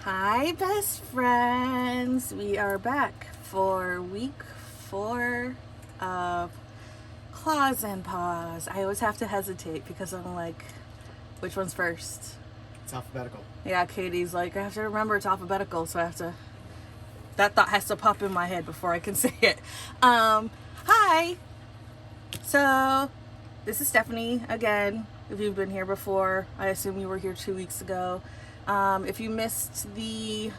Hi, best friends. We are back for week 4 of Claws and Paws. I always have to hesitate because I'm like, which one's first? It's alphabetical. Yeah, Katie's like, I have to remember it's alphabetical, so I have to. That thought has to pop in my head before I can say it. Hi. So, this is Stephanie again. If you've been here before, I assume you were here 2 weeks ago. If you missed the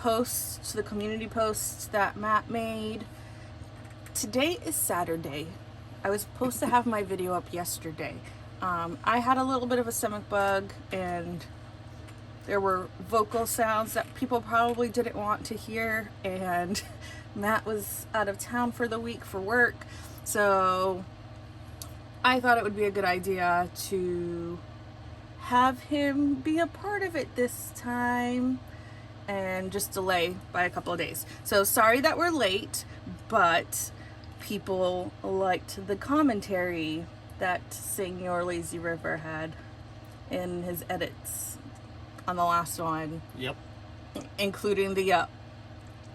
post, the community post that Matt made, today is Saturday. I was supposed to have my video up yesterday. I had a little bit of a stomach bug and there were vocal sounds that people probably didn't want to hear, and Matt was out of town for the week for work, so I thought it would be a good idea to have him be a part of it this time and just delay by a couple of days. So sorry that we're late, but people liked the commentary that Senor Lazy River had in his edits on the last one. Yep. Including the yup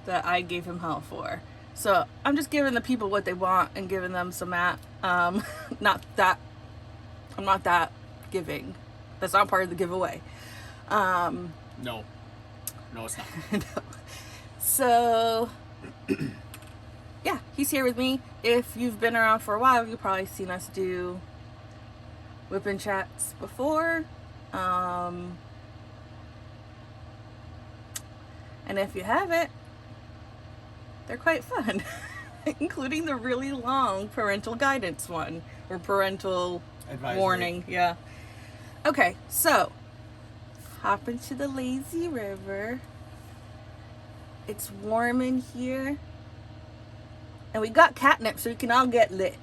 that I gave him hell for. So I'm just giving the people what they want and giving them some Matt. I'm not that giving. That's not part of the giveaway. No, it's not. No. So, yeah, he's here with me. If you've been around for a while, you've probably seen us do whip and chats before. And if you haven't, they're quite fun, including the really long parental guidance one, or parental Advisory. warning. Yeah. Okay, so hop into the lazy river. It's warm in here. And we got catnip so we can all get lit.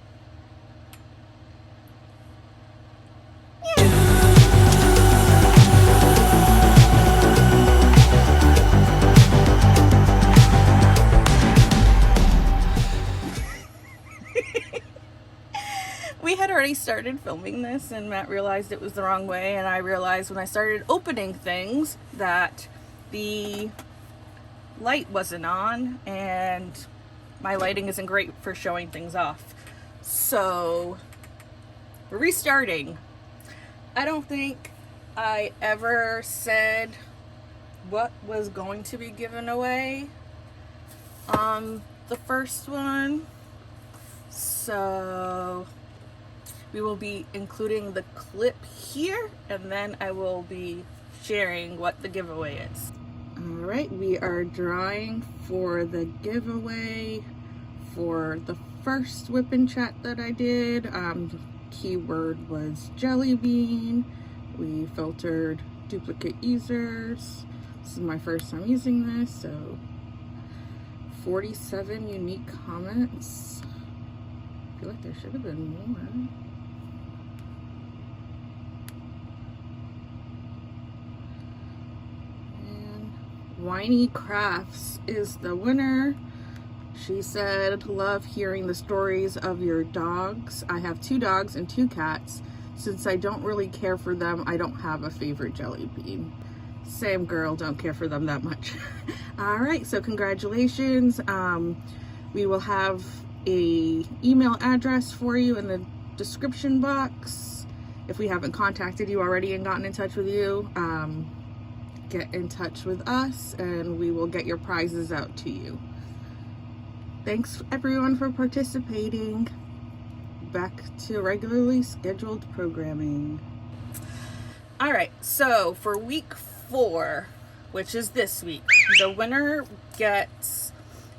We had already started filming this and Matt realized it was the wrong way, and I realized when I started opening things that the light wasn't on and my lighting isn't great for showing things off. So we're restarting. I don't think I ever said what was going to be given away on the first one. So we will be including the clip here, and then I will be sharing what the giveaway is. All right, we are drawing for the giveaway for the first whip and chat that I did. The keyword was jelly bean. We filtered duplicate users. This is my first time using this, so 47 unique comments. I feel like there should have been more. Whiny Crafts is the winner. She said, love hearing the stories of your dogs. I have 2 dogs and 2 cats. Since I don't really care for them, I don't have a favorite jelly bean. Same girl, don't care for them that much. All right, so congratulations. We will have a email address for you in the description box. If we haven't contacted you already and gotten in touch with you, get in touch with us and we will get your prizes out to you. Thanks everyone for participating. Back to regularly scheduled programming. All right, so for week 4, which is this week, the winner gets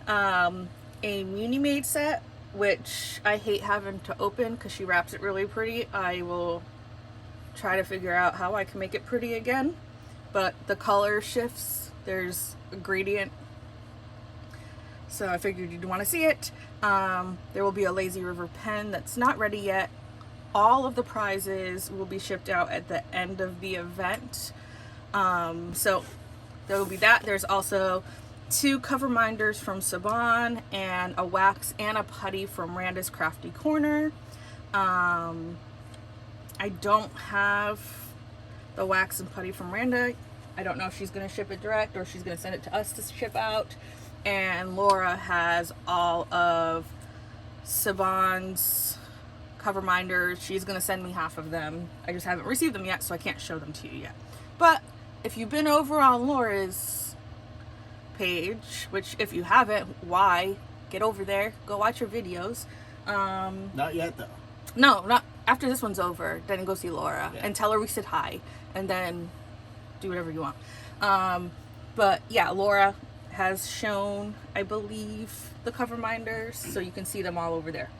a Muni Made set, which I hate having to open because she wraps it really pretty. I will try to figure out how I can make it pretty again. But the color shifts, there's a gradient, so I figured you'd want to see it. There will be a Lazy River pen that's not ready yet. All of the prizes will be shipped out at the end of the event. So there will be that. There's also 2 cover minders from Saban and a wax and a putty from Randa's Crafty Corner. I don't have the wax and putty from Randa I don't know if she's going to ship it direct or she's going to send it to us to ship out. And Laura has all of Savon's cover minders. She's going to send me half of them. I just haven't received them yet, so I can't show them to you yet. But if you've been over on Laura's page, which if you haven't, why? Get over there. Go watch her videos. Not yet, though. No, not after this one's over. Then go see Laura and tell her we said hi. And then do whatever you want. But yeah, Laura has shown, I believe, the cover minders, so you can see them all over there.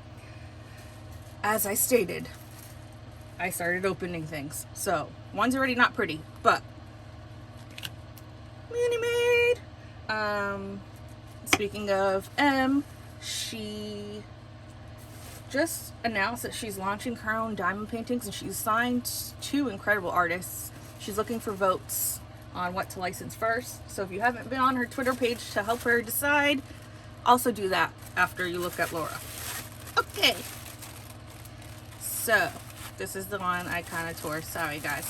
As I stated, I started opening things. So one's already not pretty, but Minnie Maid. Speaking of M, she just announced that she's launching her own diamond paintings, and she's signed 2 incredible artists. She's looking for votes on what to license first. So if you haven't been on her Twitter page to help her decide, also do that after you look at Laura. Okay. So this is the one I kind of tore. Sorry, guys.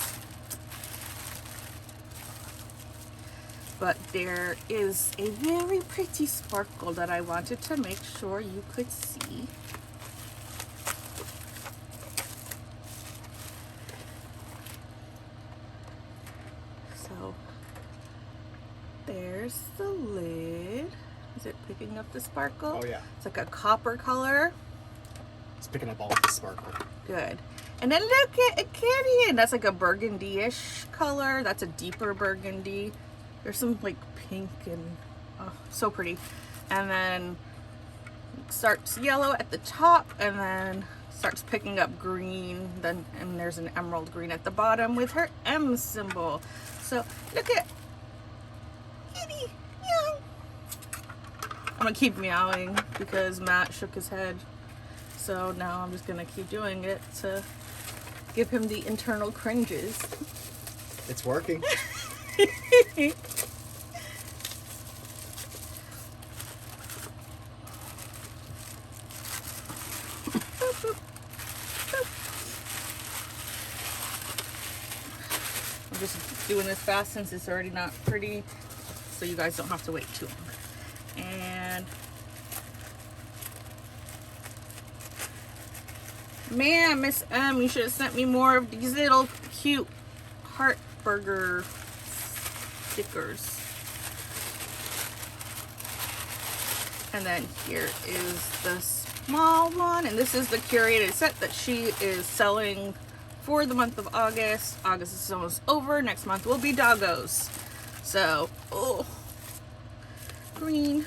But there is a very pretty sparkle that I wanted to make sure you could see. So there's the lid. Is it picking up the sparkle? Oh yeah. It's like a copper color. It's picking up all of the sparkle. Good. And then look at a kitty, and that's like a burgundy-ish color. That's a deeper burgundy. There's some like pink and oh, so pretty. And then starts yellow at the top, and then starts picking up green. Then and there's an emerald green at the bottom with her M symbol. So look at kitty. Meow. I'm gonna keep meowing because Matt shook his head. So now I'm just gonna keep doing it to give him the internal cringes. It's working. I'm just doing this fast since it's already not pretty, so you guys don't have to wait too long. And man, Miss M, you should have sent me more of these little cute heart burger stickers. And then here is the small one, and this is the curated set that she is selling for the month of August. August is almost over. Next month will be doggos. So, oh, green.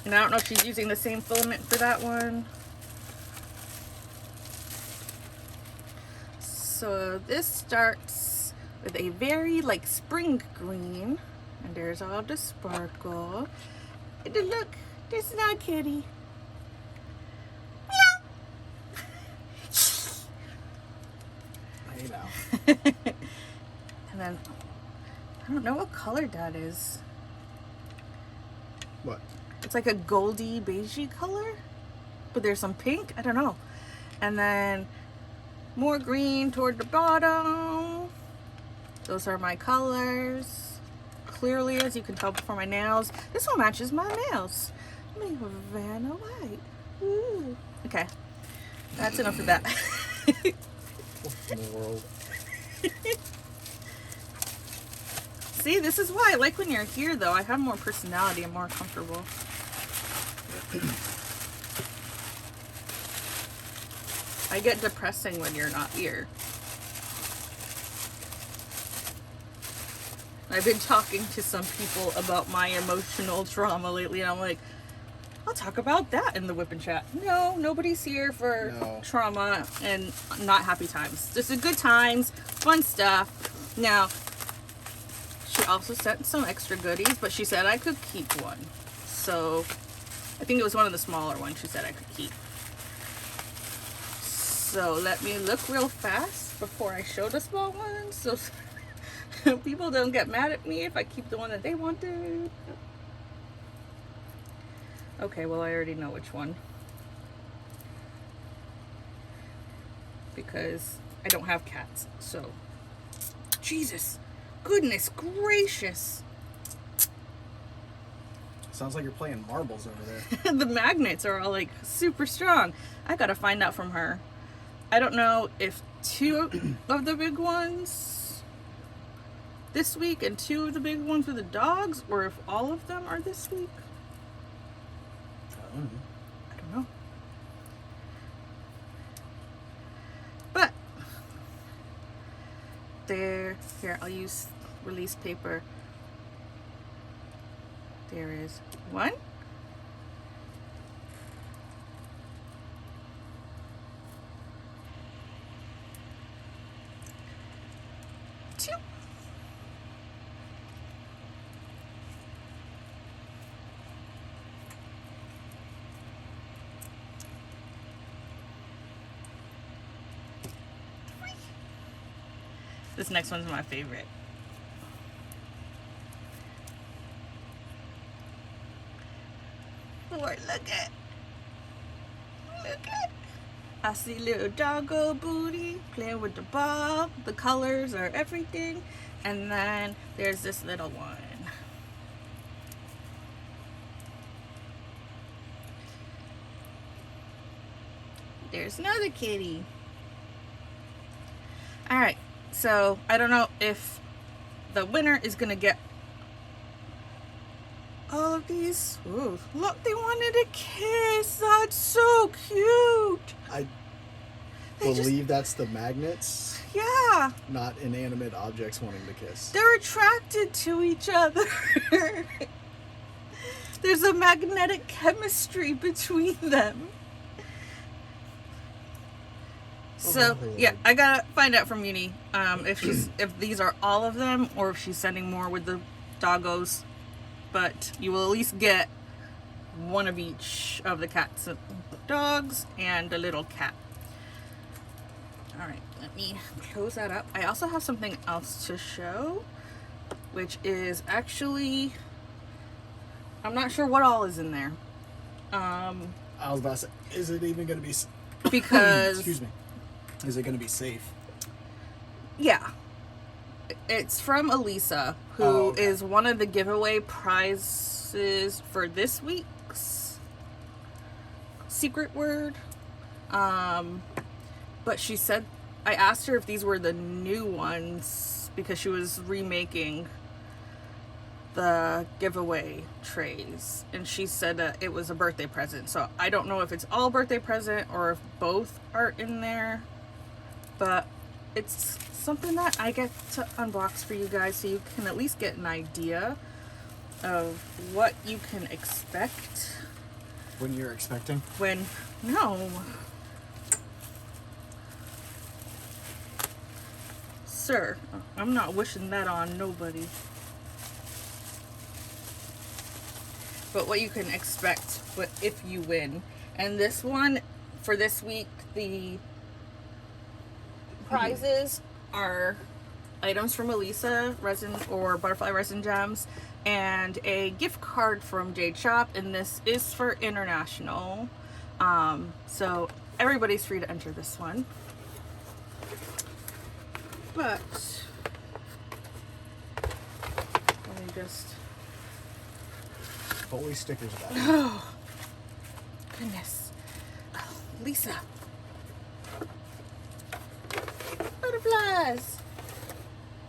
And I don't know if she's using the same filament for that one. So this starts with a very like spring green, and there's all the sparkle. And then look, there's not a kitty. Meow. Hey now. And then I don't know what color that is. What? It's like a goldy beigey color, but there's some pink. I don't know. And then more green toward the bottom. Those are my colors. Clearly, as you can tell from my nails, this one matches my nails. I'm like Vanna White. Ooh. Okay, that's enough of that. What in the world? See, this is why I like when you're here, though. I have more personality and more comfortable. I get depressing when you're not here. I've been talking to some people about my emotional trauma lately, and I'm like, I'll talk about that in the WIP and chat. No, nobody's here for trauma and not happy times. Just good times, fun stuff. Now, she also sent some extra goodies, but she said I could keep one. So, I think it was one of the smaller ones she said I could keep. So, let me look real fast before I show the small one, so people don't get mad at me if I keep the one that they wanted. Okay, well, I already know which one. Because I don't have cats, so. Jesus. Goodness gracious. Sounds like you're playing marbles over there. The magnets are all like super strong. I gotta find out from her. I don't know if 2 of the big ones this week and 2 of the big ones with the dogs, or if all of them are this week. I don't know. I don't know. But here, I'll use release paper. There is 1. 2. This next one's my favorite. Look at. I see little doggo booty playing with the ball. The colors are everything. And then there's this little one. There's another kitty. Alright, so I don't know if the winner is gonna get all of these. Ooh, look, they wanted a kiss. That's so cute. I believe that's the magnets, Yeah, not inanimate objects wanting to kiss. they're attracted to each other. There's a magnetic chemistry between them. So yeah, I gotta find out from Uni if these are all of them or if she's sending more with the doggos. But you will at least get 1 of each of the cats and dogs and a little cat. Alright, let me close that up. I also have something else to show, which is actually, I'm not sure what all is in there. I was about to say, is it even going to be... Because... Excuse me. Is it going to be safe? Yeah. It's from Elisa, who is one of the giveaway prizes for this week's secret word. But she said, I asked her if these were the new ones because she was remaking the giveaway trays. And she said that it was a birthday present. So I don't know if it's all birthday present or if both are in there. But it's something that I get to unbox for you guys so you can at least get an idea of what you can expect. When you're expecting? No. Sir, I'm not wishing that on nobody. But what you can expect if you win. And this one, for this week, the prizes are items from Elisa resin or butterfly resin gems and a gift card from Jade Shop, and this is for international, so everybody's free to enter this one. But let me just Fully stickers back. oh goodness. Oh, Lisa, butterflies.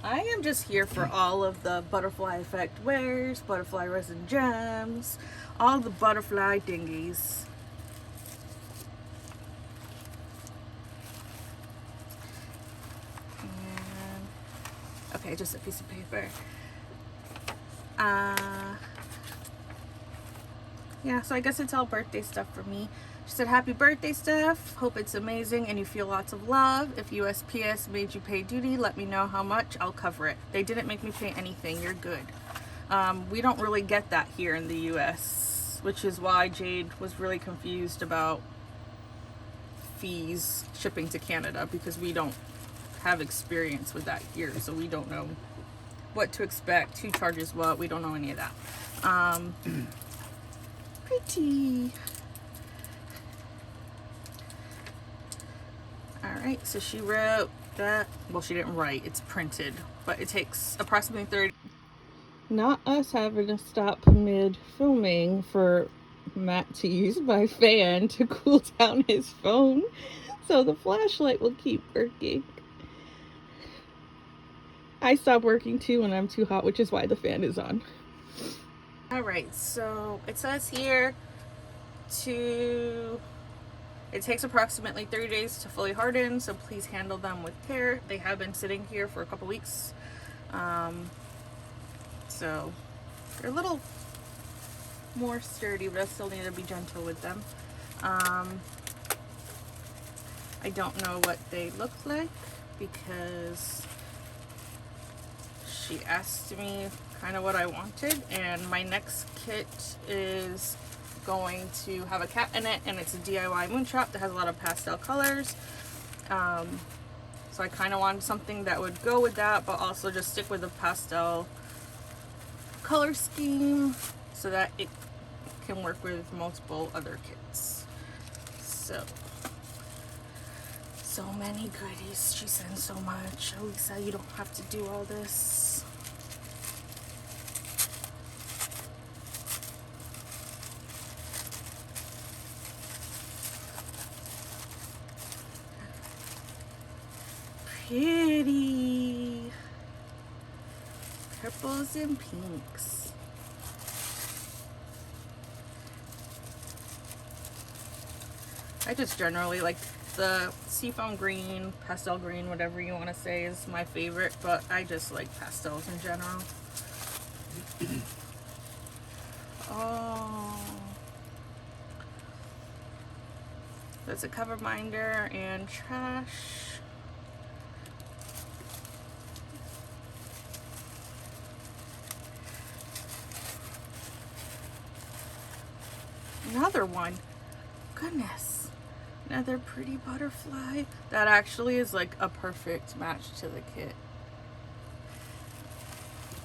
I am just here for all of the butterfly effect wares, butterfly resin gems, all the butterfly dingies. And, okay, just a piece of paper. Yeah, so I guess it's all birthday stuff for me. She said, happy birthday, Steph. Hope it's amazing and you feel lots of love. If USPS made you pay duty, let me know how much. I'll cover it. They didn't make me pay anything. You're good. We don't really get that here in the US, which is why Jade was really confused about fees shipping to Canada, because we don't have experience with that here. So we don't know what to expect, who charges what. We don't know any of that. Pretty. All Alright, so she wrote that, well, she didn't write, it's printed, but it takes approximately 30. Not us having to stop mid filming for Matt to use my fan to cool down his phone so the flashlight will keep working. I stop working too when I'm too hot, which is why the fan is on. Alright, so it says here it takes approximately 30 days to fully harden, so please handle them with care. They have been sitting here for a couple weeks, so they're a little more sturdy, but I still need to be gentle with them. I don't know what they look like because she asked me kind of what I wanted, and my next kit is going to have a cat in it, and it's a DIY moon shop that has a lot of pastel colors. So I kind of wanted something that would go with that, but also just stick with the pastel color scheme so that it can work with multiple other kits. So many goodies. She sends so much. Lisa, you don't have to do all this. Pretty purples and pinks. I just generally like the seafoam green, pastel green, whatever you want to say is my favorite, but I just like pastels in general. Oh, there's a cover binder and trash. Another one. Goodness. Another pretty butterfly. That actually is like a perfect match to the kit.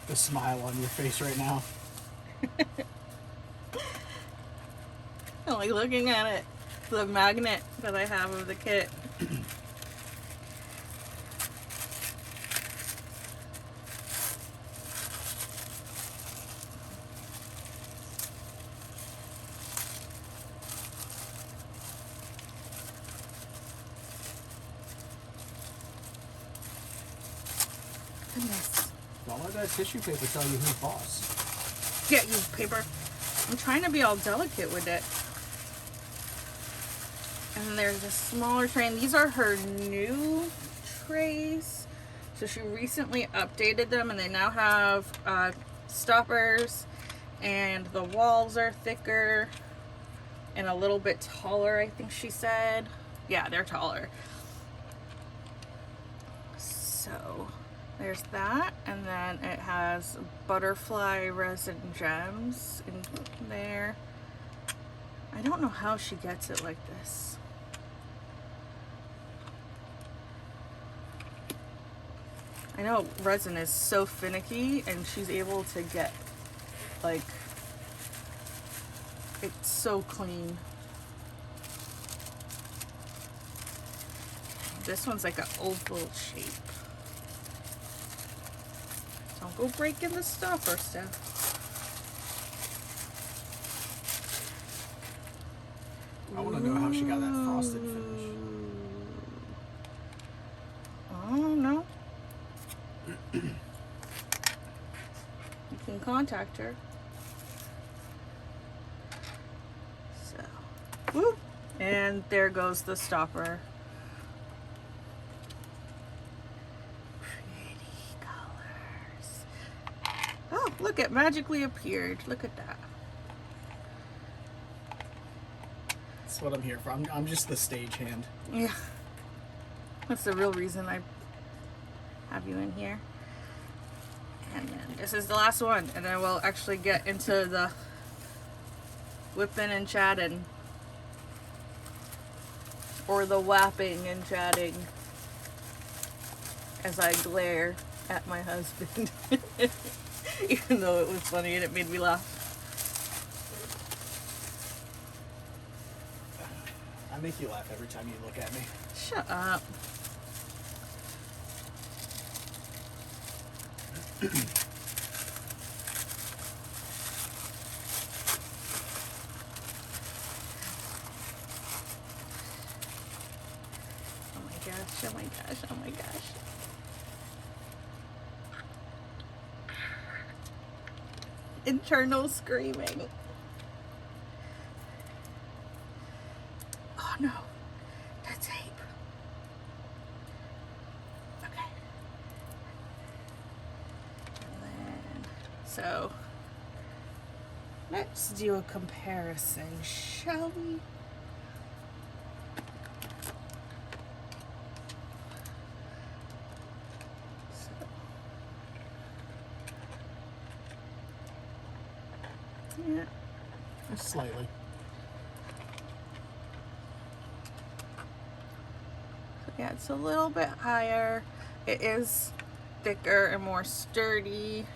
The smile on your face right now. I'm like looking at it. The magnet that I have of the kit. Goodness. Don't let that tissue paper tell you who's boss. Yeah, use paper. I'm trying to be all delicate with it. And there's a smaller tray. And these are her new trays. So she recently updated them, and they now have stoppers, and the walls are thicker and a little bit taller, I think she said. Yeah, they're taller. So there's that, and then it has butterfly resin gems in there. I don't know how she gets it like this. I know resin is so finicky, and she's able to get, like, it's so clean. This one's like an oval shape. Don't go breaking the stopper stuff. I want to know how she got that frosted finish. Oh, no. You can contact her. So, woo. And there goes the stopper. Pretty colors. Oh, look, it magically appeared. Look at that. That's what I'm here for. I'm just the stagehand. Yeah. That's the real reason I have you in here. And then this is the last one, and then we'll actually get into the whipping and chatting, or the whapping and chatting, as I glare at my husband. Even though it was funny and it made me laugh. I make you laugh every time you look at me. Shut up. Oh my gosh, oh my gosh, oh my gosh. Internal screaming. Oh no, the tape. Okay. And then, so let's do a comparison, shall we? Yeah. Just slightly. Yeah, it's a little bit higher. It is thicker and more sturdy.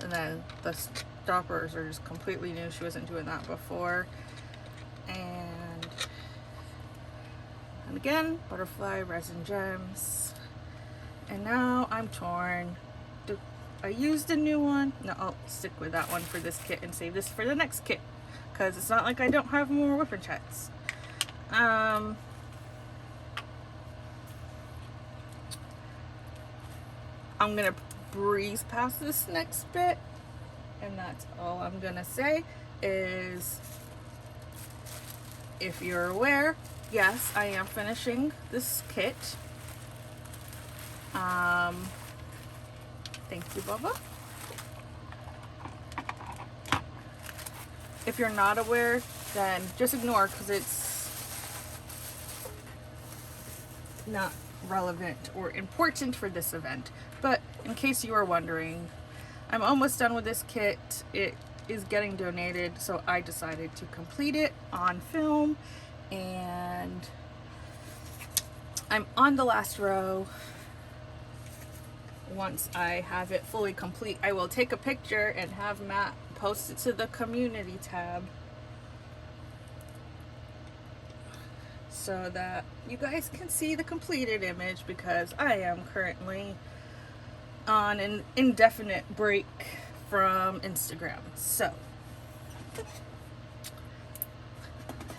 And then the stoppers are just completely new. She wasn't doing that before. And again, butterfly resin gems. And now I'm torn. I used a new one. No, I'll stick with that one for this kit and save this for the next kit, because it's not like I don't have more whip and chats. I'm gonna breeze past this next bit, and that's all I'm gonna say is, if you're aware, yes, I am finishing this kit. Thank you, Bubba. If you're not aware, then just ignore, because it's not relevant or important for this event. But in case you are wondering, I'm almost done with this kit. It is getting donated, so I decided to complete it on film, and I'm on the last row. Once I have it fully complete, I will take a picture and have Matt post it to the community tab so that you guys can see the completed image, because I am currently on an indefinite break from Instagram. So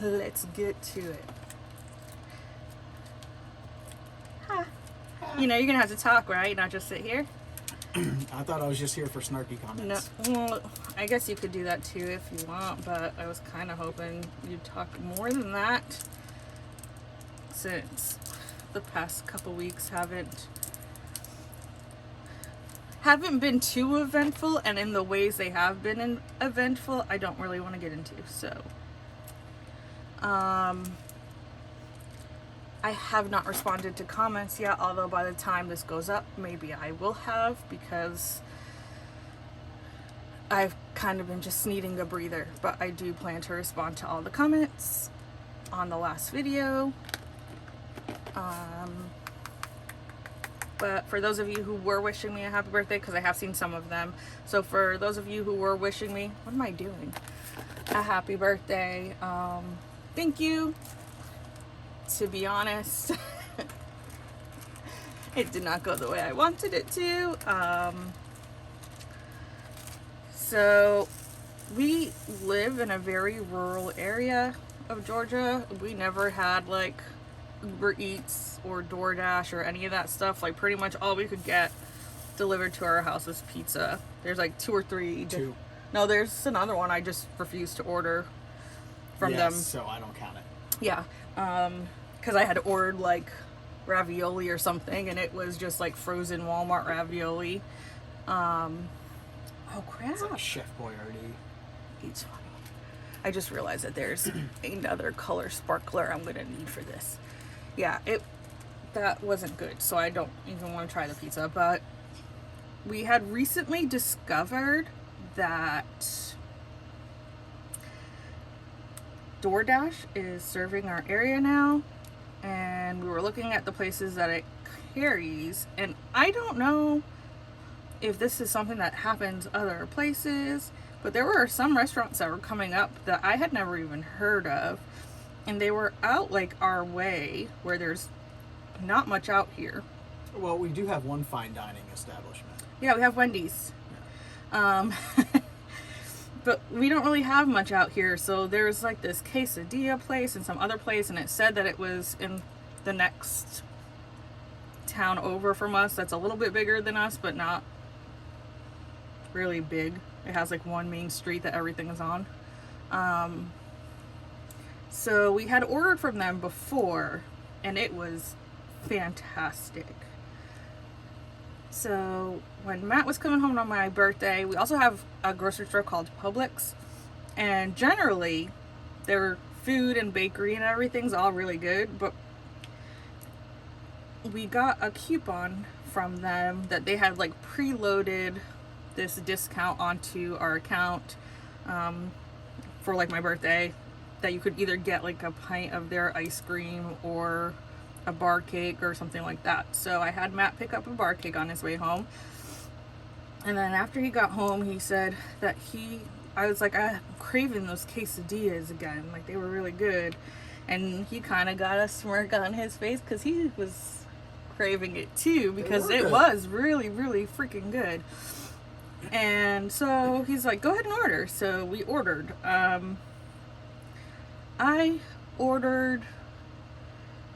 let's get to it. You know, you're gonna have to talk, right? Not just sit here. I thought I was just here for snarky comments. No, well, I guess you could do that too if you want, but I was kind of hoping you'd talk more than that, since the past couple weeks haven't been too eventful, and in the ways they have been eventful, I don't really want to get into. So, I have not responded to comments yet, although by the time this goes up, maybe I will have, because I've kind of been just needing a breather. But I do plan to respond to all the comments on the last video. But for those of you who were wishing me a happy birthday, because I have seen some of them, so for those of you who were wishing me, what am I doing? A happy birthday. Thank you. To be honest, it did not go the way I wanted it to. So we live in a very rural area of Georgia. We never had like Uber Eats or DoorDash or any of that stuff. Like pretty much all we could get delivered to our house was pizza. There's like two or three. No, there's another one I just refused to order from them. So I don't count it. Yeah. Because I had ordered like ravioli or something, and it was just like frozen Walmart ravioli. Oh crap. It's like Chef Boyardee. It's funny. I just realized that there's another color sparkler I'm gonna need for this. Yeah, that wasn't good, so I don't even want to try the pizza. But we had recently discovered that DoorDash is serving our area now, and we were looking at the places that it carries, and I don't know if this is something that happens other places, but there were some restaurants that were coming up that I had never even heard of, and they were out like our way where there's not much out here. Well, we do have one fine dining establishment. Yeah, we have Wendy's. Yeah. But we don't really have much out here. So there's like this quesadilla place and some other place, and it said that it was in the next town over from us that's a little bit bigger than us, but not really big. It has like one main street that everything is on. So we had ordered from them before, and it was fantastic. So when Matt was coming home on my birthday, we also have a grocery store called Publix, and generally their food and bakery and everything's all really good, but we got a coupon from them that they had like preloaded this discount onto our account for like my birthday, that you could either get like a pint of their ice cream or a bar cake or something like that. So I had Matt pick up a bar cake on his way home, and then after he got home, he said that I was like, I'm craving those quesadillas again, like they were really good, and he kind of got a smirk on his face because he was craving it too, because it was really, really freaking good. And so he's like, go ahead and order. So we ordered. I ordered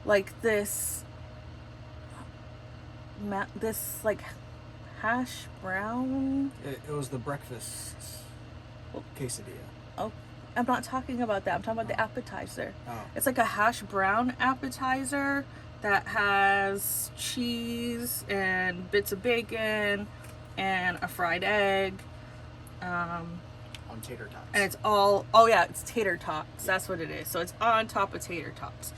like this like hash brown. It was the breakfast quesadilla. Oh, I'm not talking about that. I'm talking about the appetizer. Oh. It's like a hash brown appetizer that has cheese and bits of bacon and a fried egg. On tater tots. And it's it's tater tots. That's what it is. So it's on top of tater tots.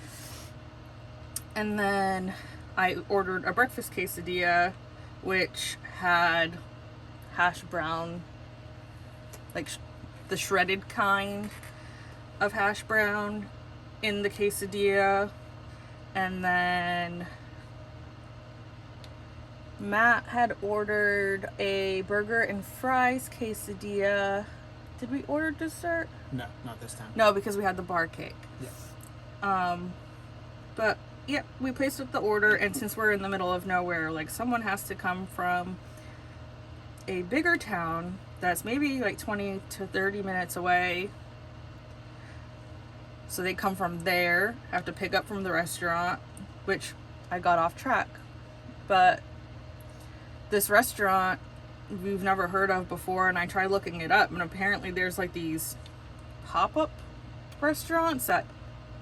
And then I ordered a breakfast quesadilla, which had hash brown, like the shredded kind of hash brown in the quesadilla. And then Matt had ordered a burger and fries quesadilla. Did we order dessert? No, not this time. No, because we had the bar cake. Yes. But yeah, we placed up the order, and since we're in the middle of nowhere, like someone has to come from a bigger town that's maybe like 20 to 30 minutes away. So they come from there, have to pick up from the restaurant, which I got off track. But this restaurant we've never heard of before, and I tried looking it up, and apparently there's like these pop-up restaurants that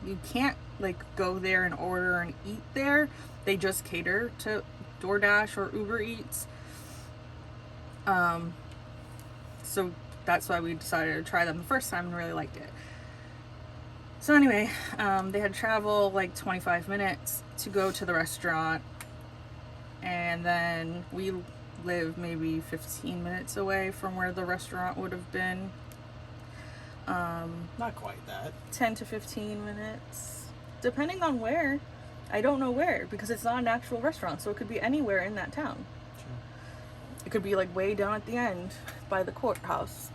you can't like go there and order and eat there. They just cater to DoorDash or Uber Eats. So that's why we decided to try them the first time and really liked it. So anyway, they had to travel like 25 minutes to go to the restaurant, and then we live maybe 15 minutes away from where the restaurant would have been. Not quite that. 10 to 15 minutes, depending on where. I don't know where, because it's not an actual restaurant, so it could be anywhere in that town. Sure. It could be like way down at the end by the courthouse.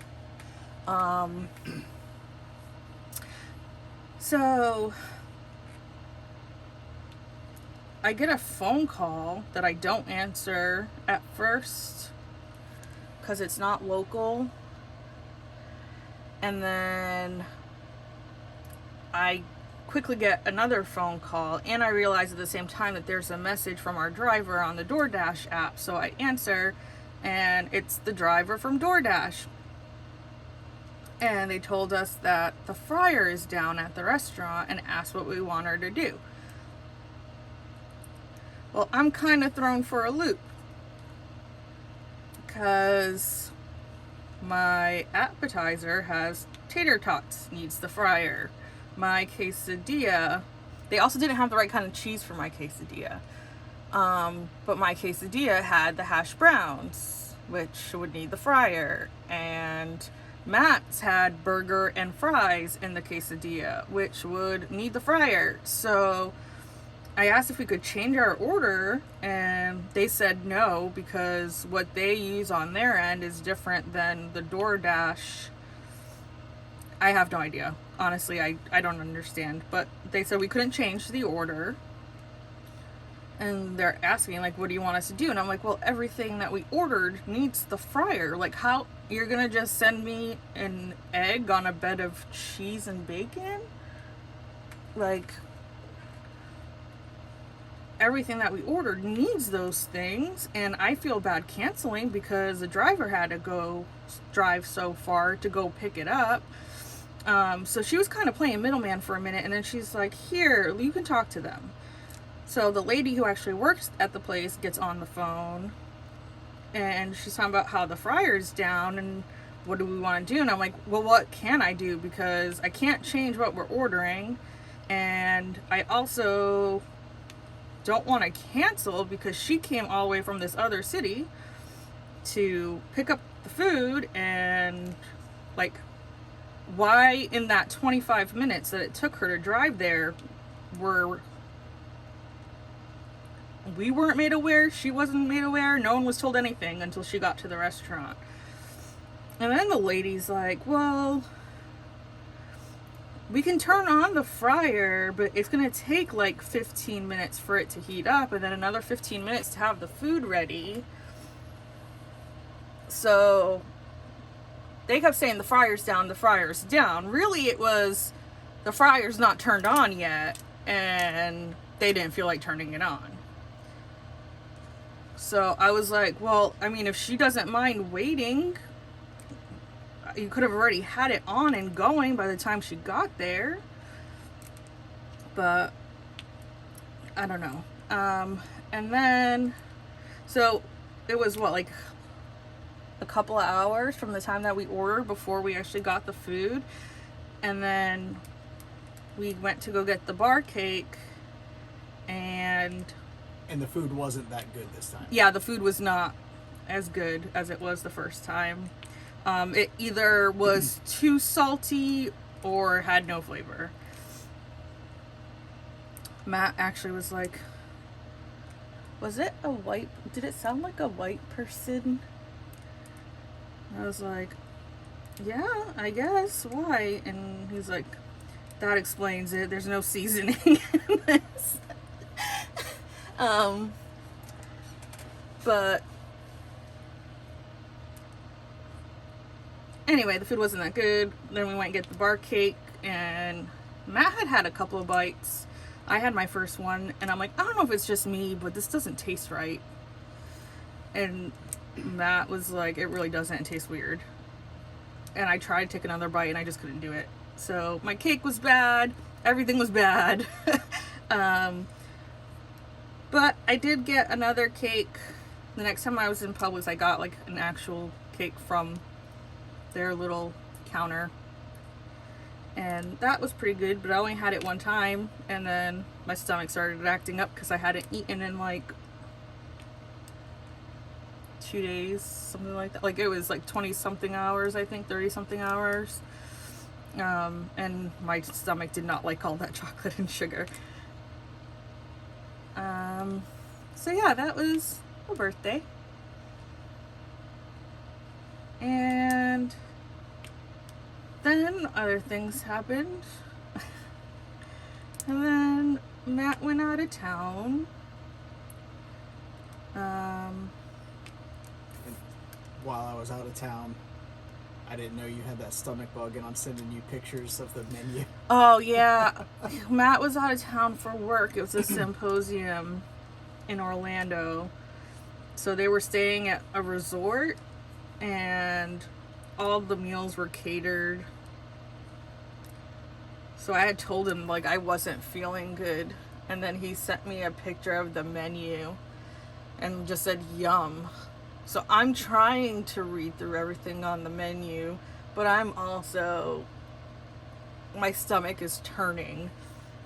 So I get a phone call that I don't answer at first because it's not local. And then I quickly get another phone call, and I realize at the same time that there's a message from our driver on the DoorDash app. So I answer, and it's the driver from DoorDash. And they told us that the fryer is down at the restaurant and asked what we want her to do. Well, I'm kind of thrown for a loop because my appetizer has tater tots, needs the fryer. My quesadilla, they also didn't have the right kind of cheese for my quesadilla. But my quesadilla had the hash browns, which would need the fryer. And Matt's had burger and fries in the quesadilla, which would need the fryer. So I asked if we could change our order, and they said no, because what they use on their end is different than the DoorDash I have no idea. Honestly, I don't understand. But they said we couldn't change the order. And they're asking, like, what do you want us to do? And I'm like, well, everything that we ordered needs the fryer. Like, how, you're gonna just send me an egg on a bed of cheese and bacon? Like, everything that we ordered needs those things. And I feel bad canceling because the driver had to go drive so far to go pick it up. So she was kind of playing middleman for a minute, and then she's like, here, you can talk to them. So the lady who actually works at the place gets on the phone, and she's talking about how the fryer's down and what do we want to do. And I'm like, well, what can I do? Because I can't change what we're ordering, and I also don't want to cancel because she came all the way from this other city to pick up the food. And like, why in that 25 minutes that it took her to drive there we weren't made aware, she wasn't made aware, no one was told anything until she got to the restaurant. And then the lady's like, well, we can turn on the fryer, but it's gonna take like 15 minutes for it to heat up, and then another 15 minutes to have the food ready. So they kept saying the fryer's down, the fryer's down. Really, it was the fryer's not turned on yet, and they didn't feel like turning it on. So I was like, well, I mean, if she doesn't mind waiting, you could have already had it on and going by the time she got there. But I don't know. And then, so it was what, like a couple of hours from the time that we ordered before we actually got the food. And then we went to go get the bar cake, and the food wasn't that good this time. Yeah, the food was not as good as it was the first time. It either was too salty or had no flavor. Matt actually was like, was it a white, did it sound like a white person? I was like, yeah, I guess, why? And he's like, that explains it, there's no seasoning in this. But anyway, the food wasn't that good. Then we went and get the bar cake, and Matt had a couple of bites. I had my first one, and I'm like, I don't know if it's just me, but this doesn't taste right. And Matt was like, it really doesn't, it tastes weird. And I tried to take another bite, and I just couldn't do it. So my cake was bad, everything was bad. But I did get another cake. The next time I was in Publix, I got like an actual cake from their little counter. And that was pretty good, but I only had it one time. And then my stomach started acting up because I hadn't eaten in like 2 days, something like that. Like it was like 20 something hours, I think, 30 something hours. And my stomach did not like all that chocolate and sugar. So yeah, that was a birthday. And then other things happened. And then Matt went out of town. While I was out of town, I didn't know you had that stomach bug, and I'm sending you pictures of the menu. Oh yeah, Matt was out of town for work. It was a symposium in Orlando. So they were staying at a resort, and all the meals were catered. So I had told him like I wasn't feeling good, and then he sent me a picture of the menu and just said yum. So I'm trying to read through everything on the menu, but I'm also, my stomach is turning.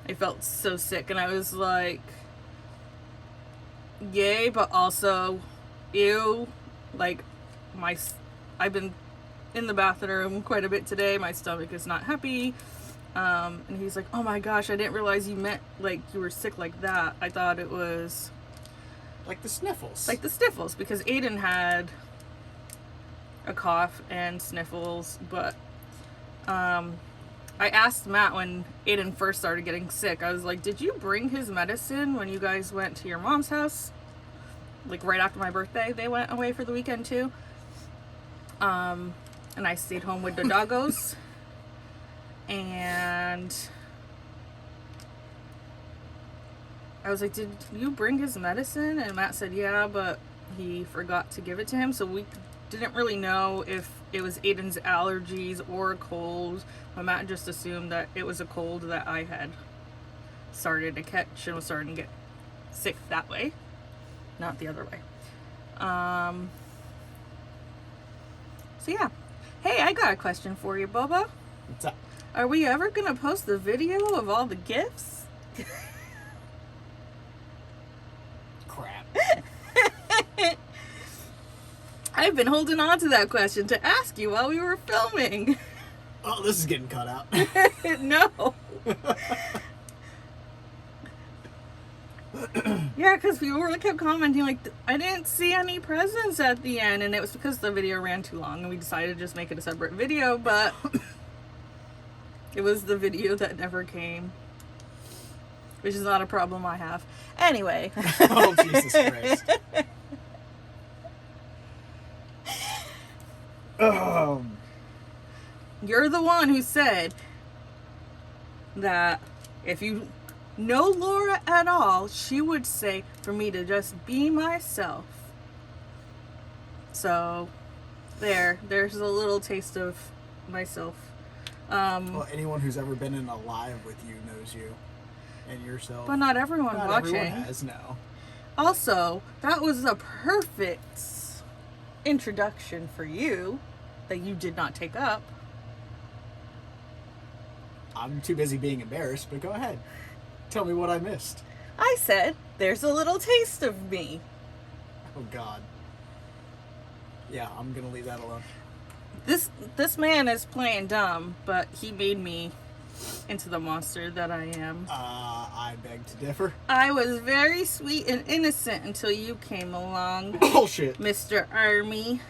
I felt so sick, and I was like, yay, but also ew. Like I've been in the bathroom quite a bit today. My stomach is not happy. And he's like, oh my gosh, I didn't realize you meant like you were sick like that. I thought it was like the sniffles. Like the sniffles, because Aiden had a cough and sniffles, but I asked Matt when Aiden first started getting sick, I was like, did you bring his medicine when you guys went to your mom's house? Like right after my birthday, they went away for the weekend too. And I stayed home with the doggos. And I was like, did you bring his medicine? And Matt said, yeah, but he forgot to give it to him. So we didn't really know if it was Aiden's allergies or a cold. But Matt just assumed that it was a cold that I had started to catch and was starting to get sick that way. Not the other way. So yeah. Hey, I got a question for you, Bubba. What's up? Are we ever going to post the video of all the gifts? Crap. I've been holding on to that question to ask you while we were filming. Oh, this is getting cut out. No. Yeah, because people really kept commenting, like, I didn't see any presents at the end, and it was because the video ran too long, and we decided to just make it a separate video, but it was the video that never came, which is not a problem I have. Anyway. Oh, Jesus Christ. You're the one who said that if you know Laura at all, she would say for me to just be myself. So there's a little taste of myself. Well, anyone who's ever been in a live with you knows you and yourself. But not everyone Not watching. everyone has, no. Also, that was a perfect introduction for you that you did not take up. I'm too busy being embarrassed, but go ahead. Tell me what I missed. I said, there's a little taste of me. Oh, God. Yeah, I'm gonna leave that alone. This man is playing dumb, but he made me into the monster that I am. I beg to differ. I was very sweet and innocent until you came along, Bullshit. Mr. Army.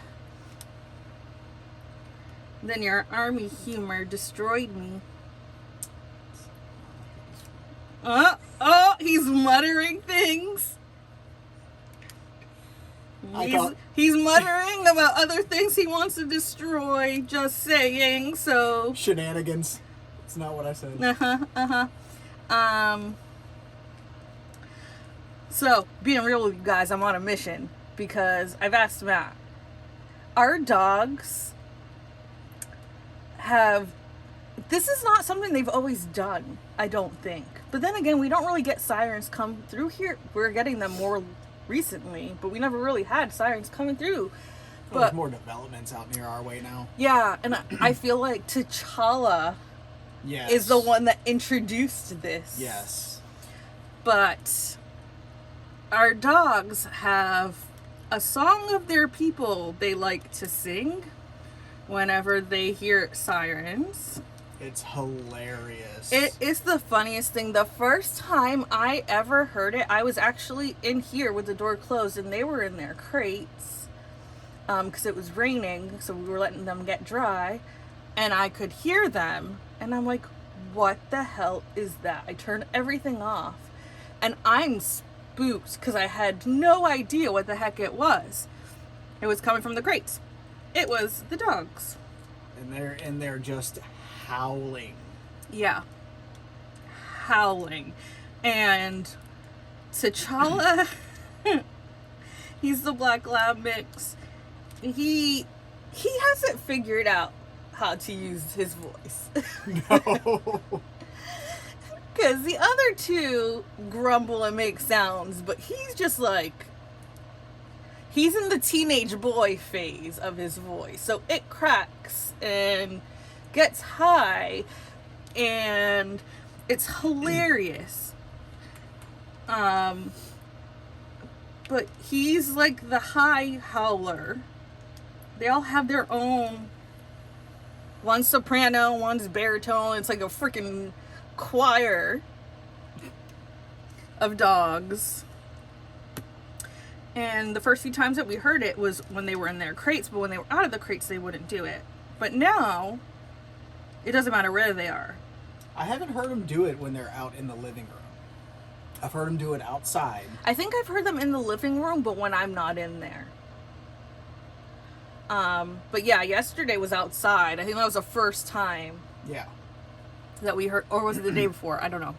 Then your army humor destroyed me. Oh, he's muttering things. He's muttering about other things he wants to destroy, just saying, so. Shenanigans. It's not what I said. So, being real with you guys, I'm on a mission because I've asked Matt. Our dogs this is not something they've always done, I don't think. But then again, we don't really get sirens come through here. We're getting them more recently, but we never really had sirens coming through. Well, there's more developments out near our way now. Yeah, and I feel like T'Challa is the one that introduced this. Yes. But our dogs have a song of their people they like to sing whenever they hear sirens. It's hilarious. It is the funniest thing. The first time I ever heard it, I was actually in here with the door closed, and they were in their crates because it was raining, so we were letting them get dry, and I could hear them, and I'm like, what the hell is that? I turned everything off, and I'm spooked because I had no idea what the heck it was. It was coming from the crates. It was the dogs. And they're just howling. Yeah. Howling. And T'Challa, he's the black lab mix. He hasn't figured out how to use his voice. No. Because the other two grumble and make sounds, but he's just like, he's in the teenage boy phase of his voice. So it cracks and gets high, and it's hilarious. But he's like the high howler. They all have their own. One's soprano, one's baritone. It's like a freaking choir of dogs. And the first few times that we heard it was when they were in their crates, but when they were out of the crates, they wouldn't do it. But now, It doesn't matter where they are. I haven't heard them do it when they're out in the living room. I've heard them do it outside. I think I've heard them in the living room, but when I'm not in there. But yeah, yesterday was outside. I think that was the first time. Yeah. That we heard, or was it the day before? I don't know.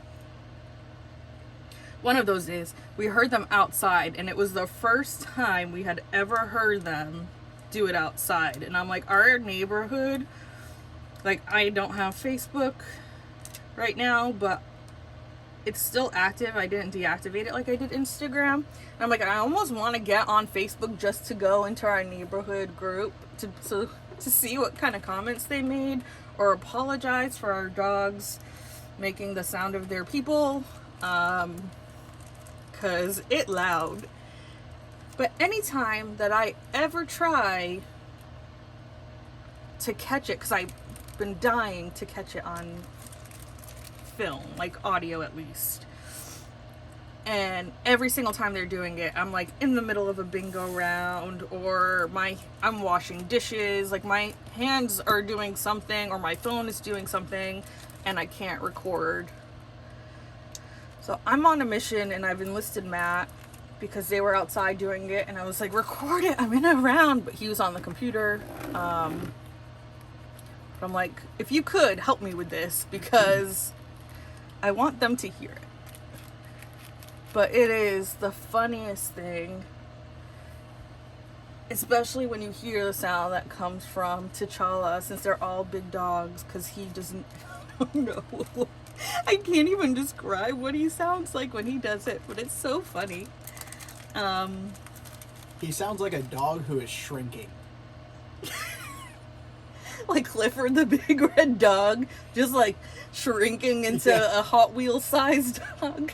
One of those days, we heard them outside, and it was the first time we had ever heard them do it outside. And I'm like, our neighborhood, like, I don't have Facebook right now, but it's still active. I didn't deactivate it like I did Instagram. And I'm like, I almost want to get on Facebook just to go into our neighborhood group to see what kind of comments they made, or apologize for our dogs making the sound of their people, because it loud. But anytime that I ever try to catch it, because I've been dying to catch it on film, like audio at least, and every single time they're doing it, I'm like in the middle of a bingo round, or I'm washing dishes, like my hands are doing something, or my phone is doing something, and I can't record. So I'm on a mission, and I've enlisted Matt because they were outside doing it, and I was like, record it, I'm in a round, but he was on the computer. But I'm like, if you could help me with this, because I want them to hear it. But it is the funniest thing, especially when you hear the sound that comes from T'Challa, since they're all big dogs, because he doesn't, I don't know. I can't even describe what he sounds like when he does it, but it's so funny. He sounds like a dog who is shrinking. Like Clifford the Big Red Dog, just like shrinking into a Hot Wheels sized dog.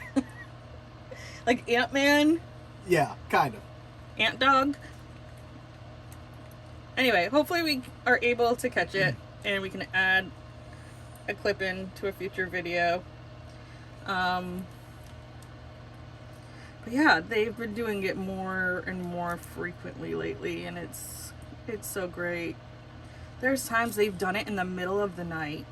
Like Ant-Man. Yeah, kind of. Ant Dog. Anyway, hopefully we are able to catch it, and we can add a clip in to a future video. But yeah, they've been doing it more and more frequently lately, and it's so great. There's times they've done it in the middle of the night,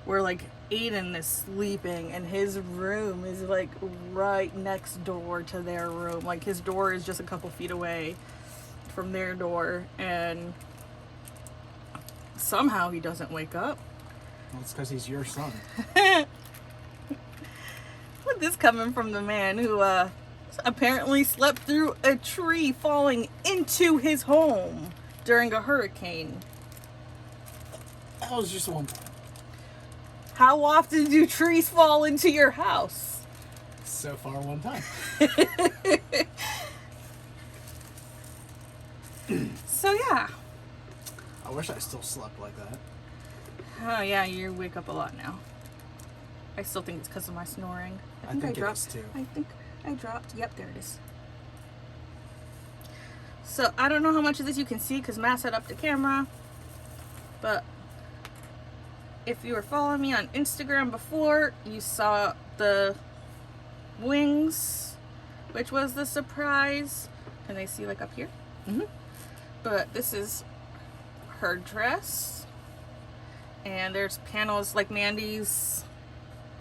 where like Aiden is sleeping and his room is like right next door to their room. Like his door is just a couple feet away from their door, and somehow he doesn't wake up. Well, it's because he's your son. With this coming from the man who apparently slept through a tree falling into his home during a hurricane. That was just one time. How often do trees fall into your house? So far, one time. So yeah. I wish I still slept like that. Oh yeah, you wake up a lot now. I still think it's because of my snoring. I think dropped. it is too. I think I dropped. Yep, there it is. So I don't know how much of this you can see because Matt set up the camera, but if you were following me on Instagram before, you saw the wings, which was the surprise. Can they see like up here? Mm-hmm. But this is her dress, and there's panels like Mandy's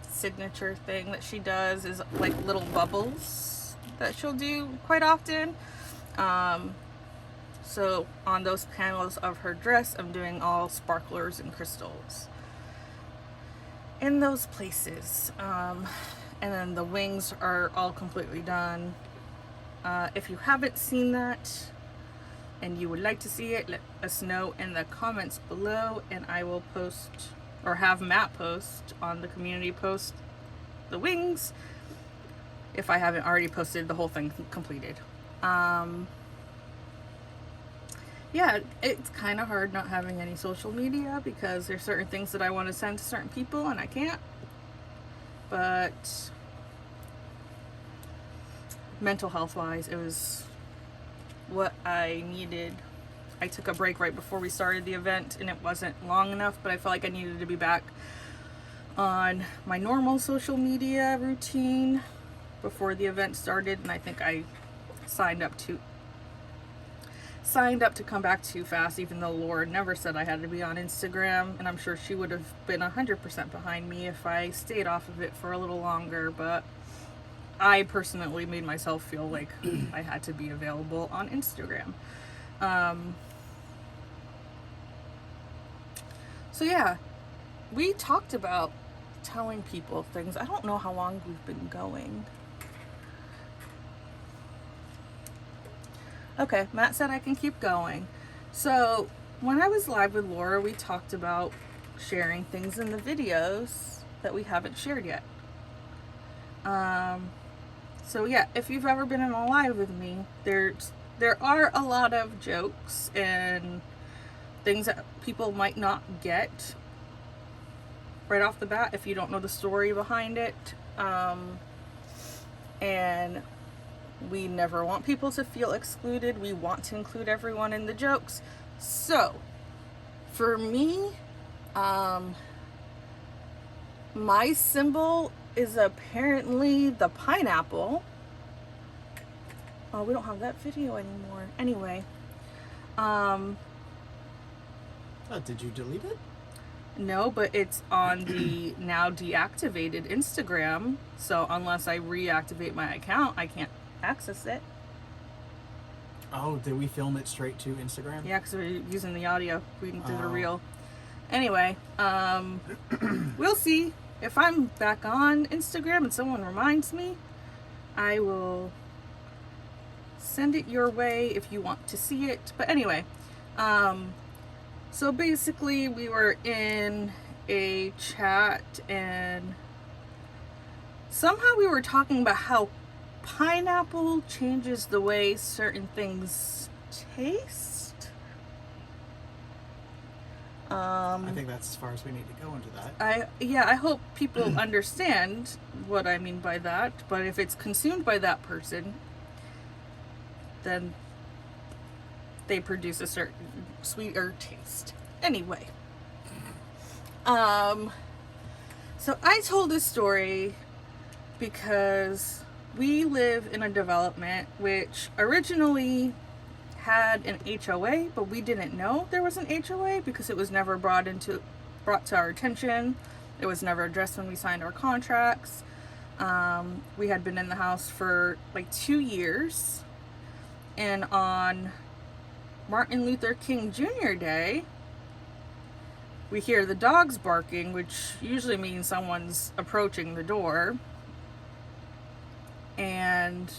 signature thing that she does is like little bubbles that she'll do quite often. So on those panels of her dress, I'm doing all sparklers and crystals in those places. And then the wings are all completely done. If you haven't seen that and you would like to see it, let us know in the comments below, and I will post, or have Matt post on the community post, the wings, if I haven't already posted the whole thing completed. Yeah, it's kind of hard not having any social media because there's certain things that I want to send to certain people and I can't. But mental health wise, it was what I needed. I took a break right before we started the event, and it wasn't long enough, but I felt like I needed to be back on my normal social media routine before the event started, and I think I signed up too signed up to come back too fast, even though Laura never said I had to be on Instagram, and I'm sure she would have been 100% behind me if I stayed off of it for a little longer, but I personally made myself feel like I had to be available on Instagram. So yeah, we talked about telling people things. I don't know how long we've been going. Okay, Matt said I can keep going. So when I was live with Laura, we talked about sharing things in the videos that we haven't shared yet. So yeah, if you've ever been in a live with me, there are a lot of jokes and things that people might not get right off the bat if you don't know the story behind it. And we never want people to feel excluded. We want to include everyone in the jokes. So, for me, my symbol is apparently the pineapple. Oh, we don't have that video anymore. Anyway, did you delete it? No, but it's on the now deactivated Instagram. So unless I reactivate my account, I can't access it. Oh, did we film it straight to Instagram? Yeah, because we're using the audio. We did a reel. Anyway, we'll see. If I'm back on Instagram and someone reminds me, I will send it your way if you want to see it. But anyway, so basically we were in a chat and somehow we were talking about how pineapple changes the way certain things taste. I think that's as far as we need to go into that. I hope people understand what I mean by that, but if it's consumed by that person, then they produce a certain sweeter taste. Anyway, so I told this story because we live in a development which originally had an HOA, but we didn't know there was an HOA because it was never brought to our attention. It was never addressed when we signed our contracts. We had been in the house for like 2 years, and on Martin Luther King Jr. Day, we hear the dogs barking, which usually means someone's approaching the door. And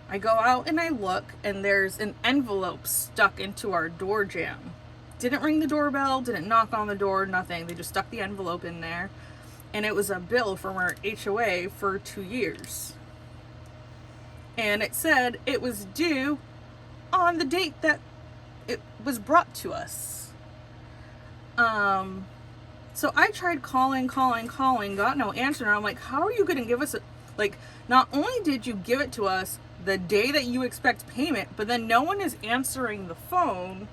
I go out and I look, and there's an envelope stuck into our door jamb. Didn't ring the doorbell, didn't knock on the door, nothing. They just stuck the envelope in there. And it was a bill from our HOA for 2 years. And it said it was due on the date that it was brought to us. So I tried calling, got no answer. And I'm like, how are you going to give us not only did you give it to us the day that you expect payment, but then no one is answering the phone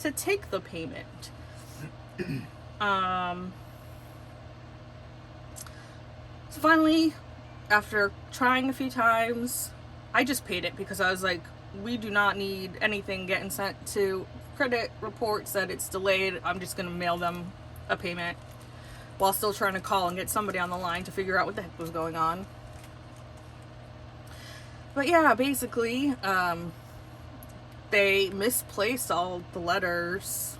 to take the payment. So finally, after trying a few times, I just paid it because I was like, we do not need anything getting sent to credit reports that it's delayed. I'm just going to mail them a payment while still trying to call and get somebody on the line to figure out what the heck was going on. But yeah, basically, they misplaced all the letters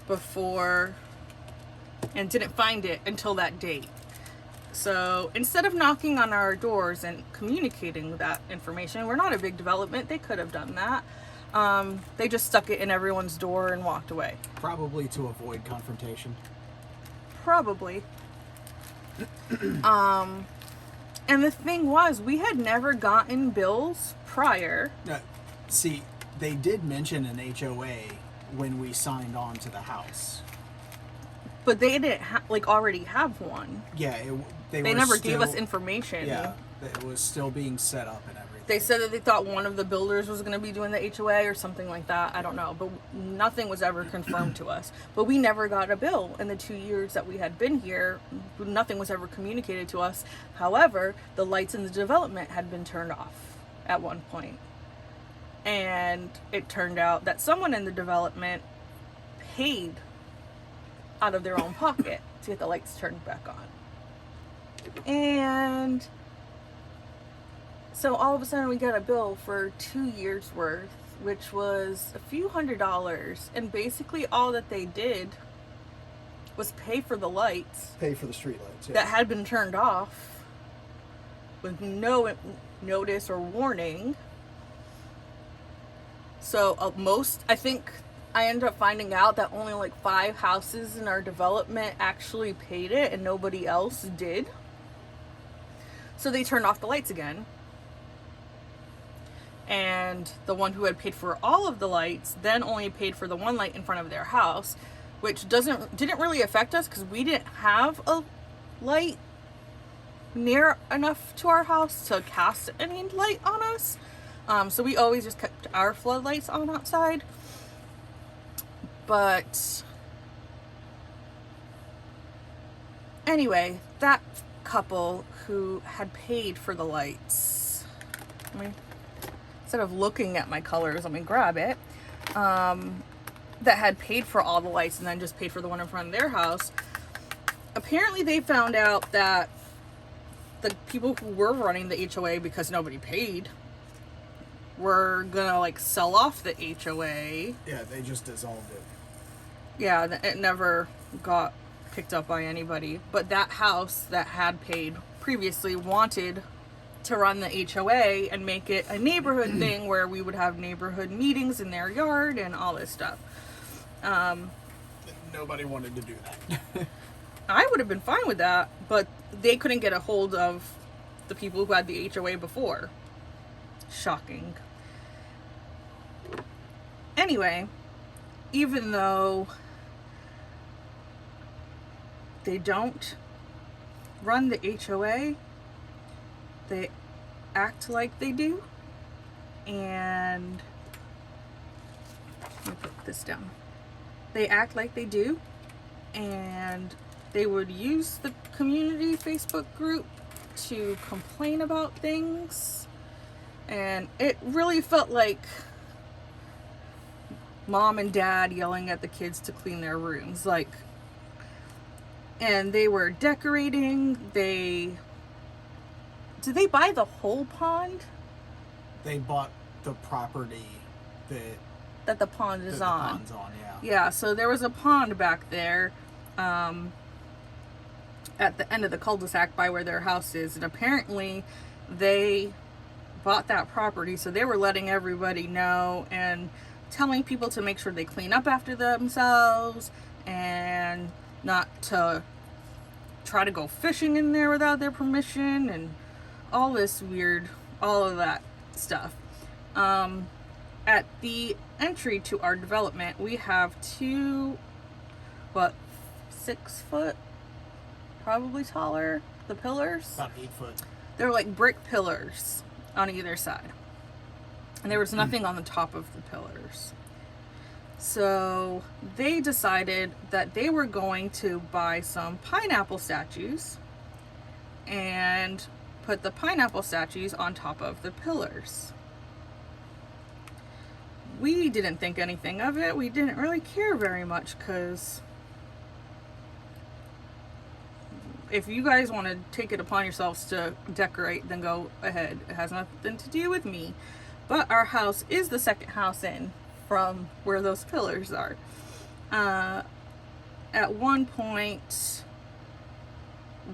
before and didn't find it until that date. So instead of knocking on our doors and communicating that information, we're not a big development, they could have done that. They just stuck it in everyone's door and walked away. Probably to avoid confrontation. Probably. And the thing was, we had never gotten bills prior. See, they did mention an HOA when we signed on to the house. But they didn't already have one. Yeah, they never gave us information. Yeah, it was still being set up and everything. They said that they thought one of the builders was going to be doing the HOA or something like that. I don't know, but nothing was ever confirmed to us. But we never got a bill in the 2 years that we had been here. Nothing was ever communicated to us. However, the lights in the development had been turned off at one point. And it turned out that someone in the development paid out of their own pocket to get the lights turned back on. And so all of a sudden we got a bill for 2 years worth, which was a few $100s. And basically all that they did was pay for the lights. Pay for the street lights, yeah. That had been turned off with no notice or warning. So I think I ended up finding out that only like 5 houses in our development actually paid it and nobody else did. So they turned off the lights again. And the one who had paid for all of the lights then only paid for the one light in front of their house, which didn't really affect us because we didn't have a light near enough to our house to cast any light on us. So we always just kept our floodlights on outside. But anyway, that couple who had paid for the lights, instead of looking at my colors, let me grab it, that had paid for all the lights and then just paid for the one in front of their house, apparently they found out that the people who were running the HOA, because nobody paid, were gonna like sell off the HOA. Yeah, they just dissolved it. Yeah, it never got picked up by anybody. But that house that had paid previously wanted to run the HOA and make it a neighborhood thing where we would have neighborhood meetings in their yard and all this stuff. Nobody wanted to do that. I would have been fine with that, but they couldn't get a hold of the people who had the HOA before. Shocking. Anyway, even though they don't run the HOA, they act like they do. And let me put this down. They act like they do, and they would use the community Facebook group to complain about things. And it really felt like mom and dad yelling at the kids to clean their rooms. And they were decorating. Did they buy the whole pond? They bought the property that the pond is on. The pond's on, yeah. Yeah, so there was a pond back there at the end of the cul-de-sac by where their house is. And apparently they bought that property, so they were letting everybody know and telling people to make sure they clean up after themselves and not to try to go fishing in there without their permission and all of that stuff. At the entry to our development, we have 2, 6 foot, probably taller, the pillars. About 8 foot. They're like brick pillars on either side. And there was nothing on the top of the pillars. So they decided that they were going to buy some pineapple statues and put the pineapple statues on top of the pillars. We didn't think anything of it. We didn't really care very much because if you guys want to take it upon yourselves to decorate, then go ahead. It has nothing to do with me. But our house is the second house in from where those pillars are. At one point,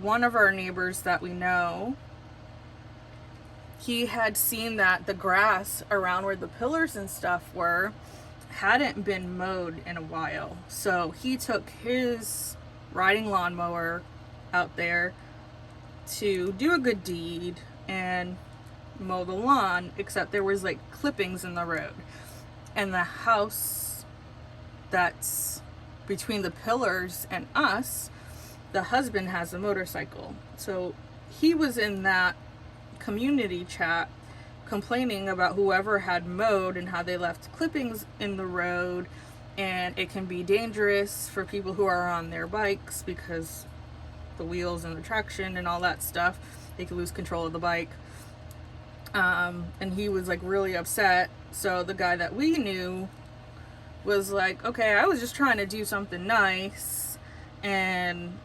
one of our neighbors that we know, he had seen that the grass around where the pillars and stuff were hadn't been mowed in a while. So he took his riding lawnmower out there to do a good deed and mow the lawn, except there was like clippings in the road. And the house that's between the pillars and us, the husband has a motorcycle. So he was in that community chat complaining about whoever had mowed and how they left clippings in the road, and it can be dangerous for people who are on their bikes because the wheels and the traction and all that stuff, they could lose control of the bike. And he was like really upset. So the guy that we knew was like, okay, I was just trying to do something nice, and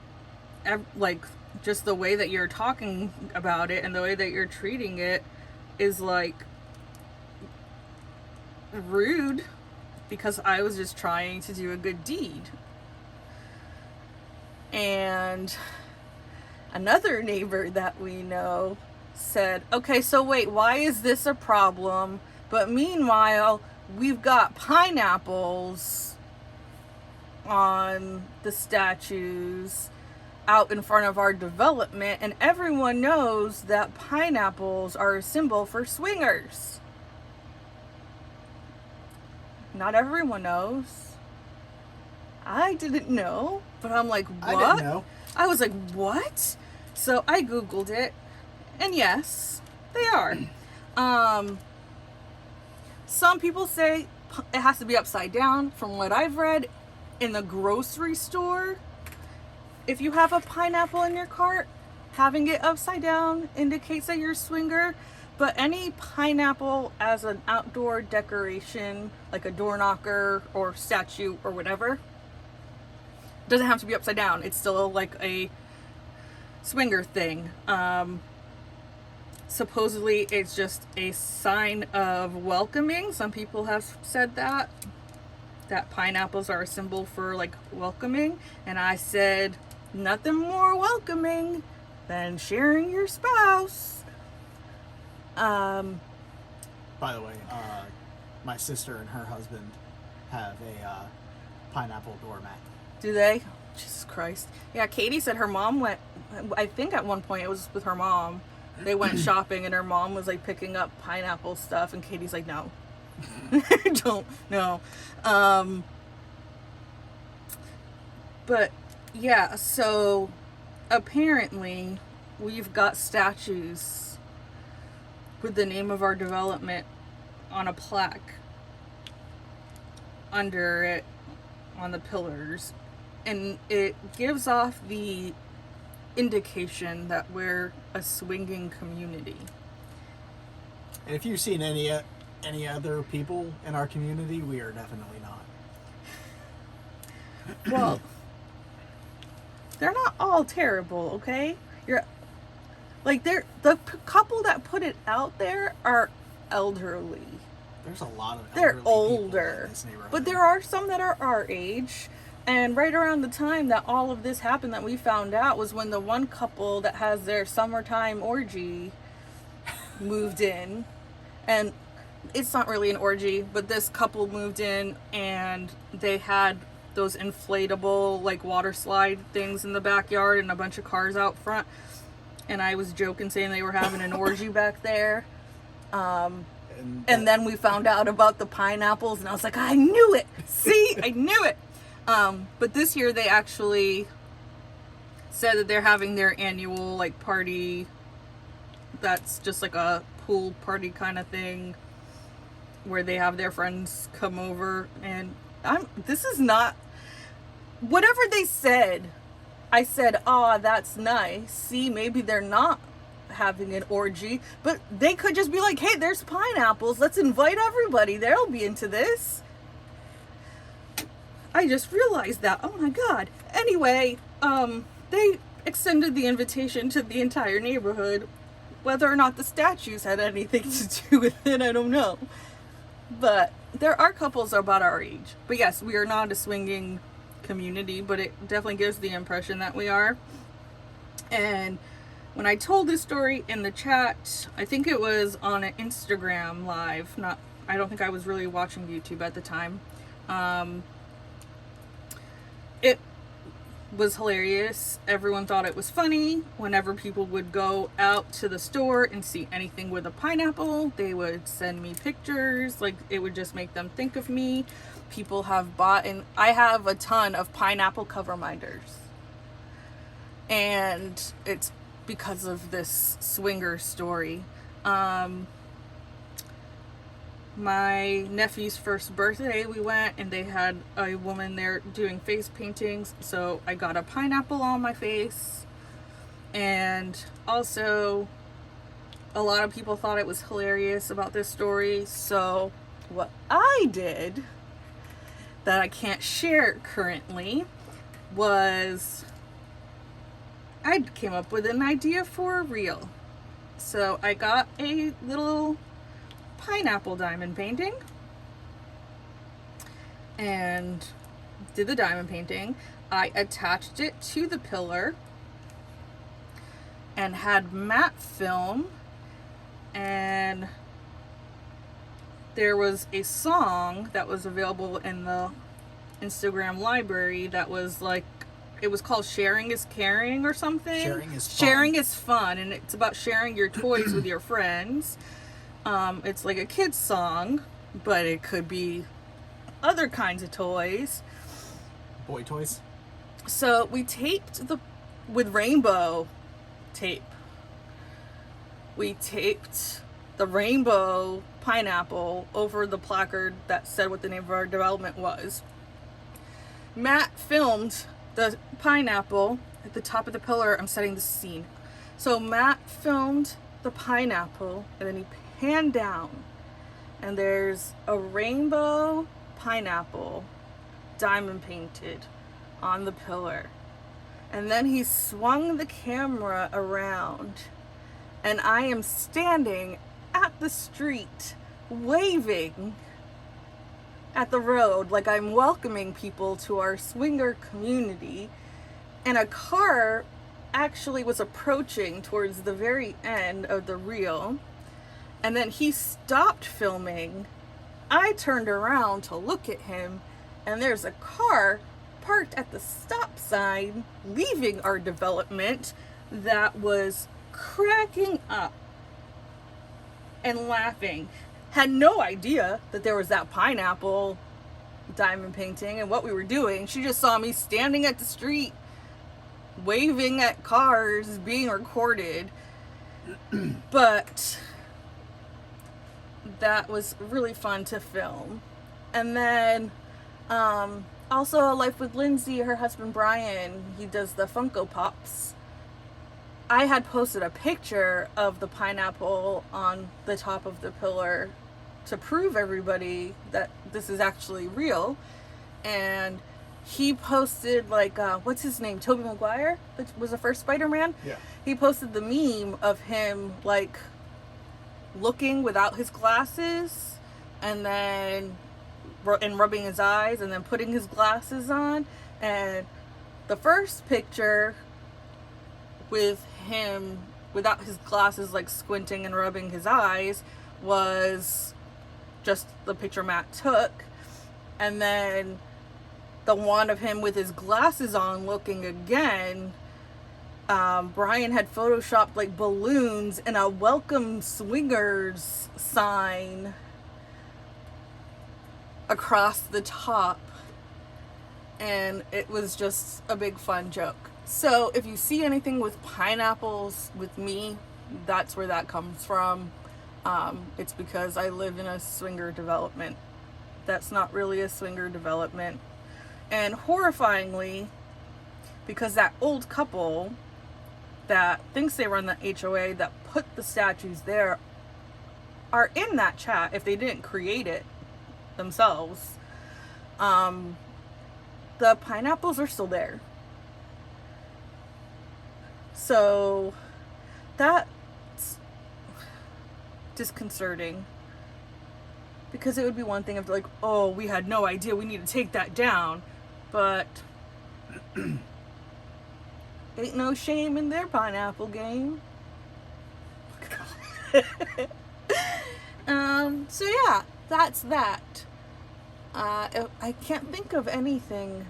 like just the way that you're talking about it and the way that you're treating it is like rude, because I was just trying to do a good deed. And another neighbor that we know said, okay, so wait, why is this a problem? But meanwhile, we've got pineapples on the statues out in front of our development, and everyone knows that pineapples are a symbol for swingers. Not everyone knows. I didn't know, but I'm like, what? I didn't know. I was like, what? So I Googled it, and yes, they are. Some people say it has to be upside down. From what I've read, in the grocery store, if you have a pineapple in your cart, having it upside down indicates that you're a swinger. But any pineapple as an outdoor decoration, like a door knocker or statue or whatever, doesn't have to be upside down. It's still like a swinger thing. Supposedly it's just a sign of welcoming. Some people have said that pineapples are a symbol for like welcoming, and I said nothing more welcoming than sharing your spouse. By the way, my sister and her husband have a pineapple doormat. Do they? Jesus Christ. Yeah, Katie said her mom went, I think at one point it was with her mom, they went shopping and her mom was like picking up pineapple stuff, and Katie's like, no. Don't, no. But yeah, so apparently we've got statues with the name of our development on a plaque under it on the pillars, and it gives off the indication that we're a swinging community. And if you've seen any other people in our community, we are definitely not. Well, they're not all terrible, okay? The couple that put it out there are elderly. There's a lot of They're elderly people older, in this neighborhood. but there are some that are our age. And right around the time that all of this happened, that we found out, was when the one couple that has their summertime orgy moved in. And it's not really an orgy, but this couple moved in and they had those inflatable like water slide things in the backyard and a bunch of cars out front. And I was joking saying they were having an orgy back there. And then we found out about the pineapples, and I was like, I knew it. See, I knew it. But this year they actually said that they're having their annual like party. That's just like a pool party kind of thing where they have their friends come over, and this is not whatever they said. I said, oh, that's nice. See, maybe they're not having an orgy, but they could just be like, hey, there's pineapples. Let's invite everybody. They'll be into this. I just realized that. Oh my God. Anyway, they extended the invitation to the entire neighborhood. Whether or not the statues had anything to do with it, I don't know. But there are couples about our age. But yes, we are not a swinging community, but it definitely gives the impression that we are. And when I told this story in the chat, I think it was on an Instagram live. I don't think I was really watching YouTube at the time. It was hilarious. Everyone thought it was funny. Whenever people would go out to the store and see anything with a pineapple, they would send me pictures. Like, it would just make them think of me. People have bought, and I have a ton of pineapple cover minders. And it's because of this swinger story. My nephew's first birthday, we went and they had a woman there doing face paintings, so I got a pineapple on my face. And also a lot of people thought it was hilarious about this story. So what I did that I can't share currently was I came up with an idea for a reel. So I got a little pineapple diamond painting and did the diamond painting. I attached it to the pillar and had matte film, and there was a song that was available in the Instagram library that was like, it was called Sharing is Caring or something. Sharing is fun, and it's about sharing your toys with your friends. It's like a kid's song, but it could be other kinds of toys. Boy toys? So we taped with rainbow tape. We taped the rainbow pineapple over the placard that said what the name of our development was. Matt filmed the pineapple at the top of the pillar. I'm setting the scene. So Matt filmed the pineapple, and then he panned down, and there's a rainbow pineapple diamond painted on the pillar. And then he swung the camera around, and I am standing at the street waving at the road like I'm welcoming people to our swinger community, and a car actually was approaching towards the very end of the reel, and then he stopped filming. I turned around to look at him, and there's a car parked at the stop sign leaving our development that was cracking up and laughing. Had no idea that there was that pineapple diamond painting and what we were doing. She just saw me standing at the street waving at cars being recorded. But that was really fun to film. And then also Life with Lindsay, her husband Brian, he does the Funko Pops. I had posted a picture of the pineapple on the top of the pillar to prove everybody that this is actually real. And he posted like, what's his name? Tobey Maguire? That was the first Spider-Man? Yeah. He posted the meme of him like looking without his glasses, and then rubbing his eyes, and then putting his glasses on. And the first picture with him without his glasses, like squinting and rubbing his eyes, was just the picture Matt took. And then the one of him with his glasses on looking again, Brian had photoshopped like balloons and a welcome swingers sign across the top, and it was just a big fun joke. So if you see anything with pineapples with me, that's where that comes from. It's because I live in a swinger development that's not really a swinger development. And horrifyingly, because that old couple that thinks they run the HOA that put the statues there are in that chat if they didn't create it themselves. The pineapples are still there. So that's disconcerting, because it would be one thing if like, oh, we had no idea, we need to take that down, but ain't no shame in their pineapple game. So yeah, that's that. I can't think of anything.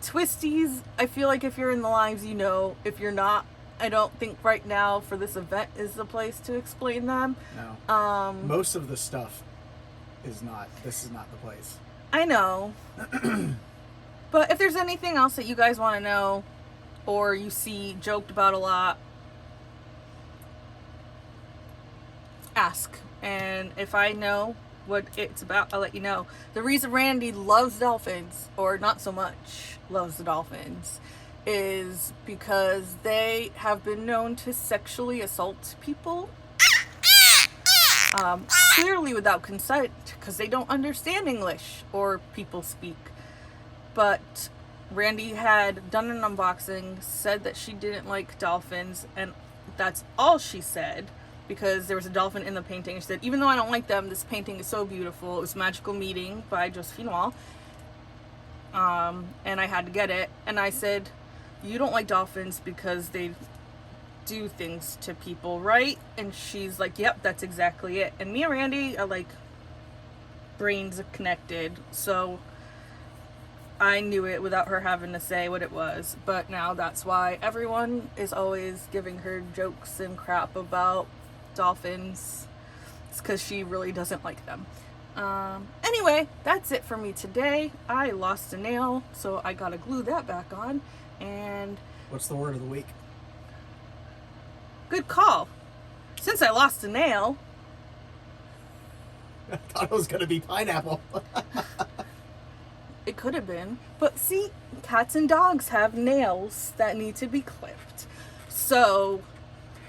Twisties, I feel like if you're in the lives, you know. If you're not, I don't think right now for this event is the place to explain them. No. Most of the stuff this is not the place. I know. But if there's anything else that you guys want to know, or you see joked about a lot, ask. And if I know what it's about, I'll let you know. The reason Randy loves dolphins, or not so much loves the dolphins, is because they have been known to sexually assault people. clearly without consent, because they don't understand English or people speak. But Randy had done an unboxing, said that she didn't like dolphins, and that's all she said, because there was a dolphin in the painting. She said, even though I don't like them, this painting is so beautiful. It was Magical Meeting by Josephine Wall. And I had to get it. And I said, you don't like dolphins because they do things to people, right? And she's like, yep, that's exactly it. And me and Randy are like brains connected, so I knew it without her having to say what it was. But now that's why everyone is always giving her jokes and crap about dolphins. It's because she really doesn't like them. Anyway, that's it for me today. I lost a nail, so I gotta glue that back on. And what's the word of the week? Good call. Since I lost a nail. I thought it was gonna be pineapple. It could have been. But see, cats and dogs have nails that need to be clipped. So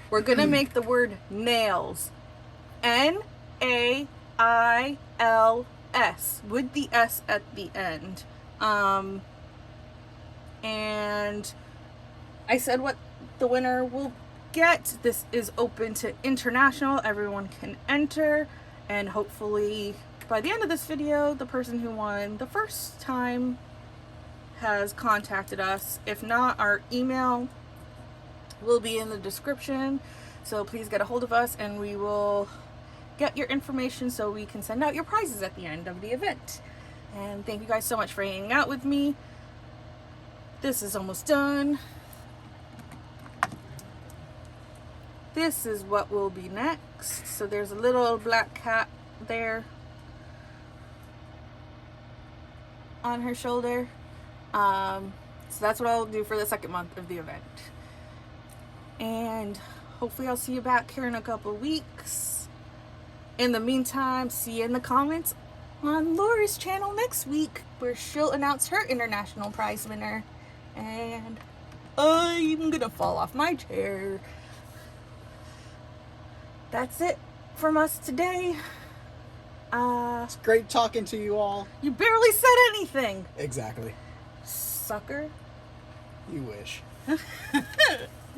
we're gonna make the word nails. N-A-I-L-S with the S at the end. And I said what the winner will get. This is open to international. Everyone can enter, and hopefully by the end of this video, the person who won the first time has contacted us. If not, our email will be in the description, so please get a hold of us and we will get your information so we can send out your prizes at the end of the event. And thank you guys so much for hanging out with me. This is almost done. This is what will be next. So there's a little black cat there on her shoulder. So that's what I'll do for the second month of the event. And hopefully I'll see you back here in a couple weeks. In the meantime, see you in the comments on Laura's channel next week, where she'll announce her international prize winner. And I'm gonna fall off my chair. That's it from us today. It's great talking to you all. You barely said anything. Exactly. Sucker. You wish.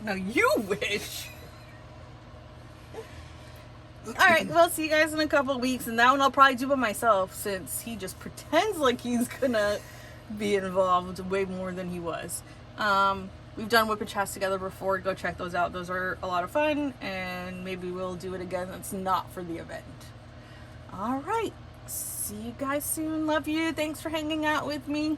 No, you wish. Alright, we'll see you guys in a couple of weeks, and that one I'll probably do by myself, since he just pretends like he's gonna be involved way more than he was. We've done WIP and chats together before. Go check those out. Those are a lot of fun, and maybe we'll do it again. That's not for the event. Alright, see you guys soon. Love you. Thanks for hanging out with me.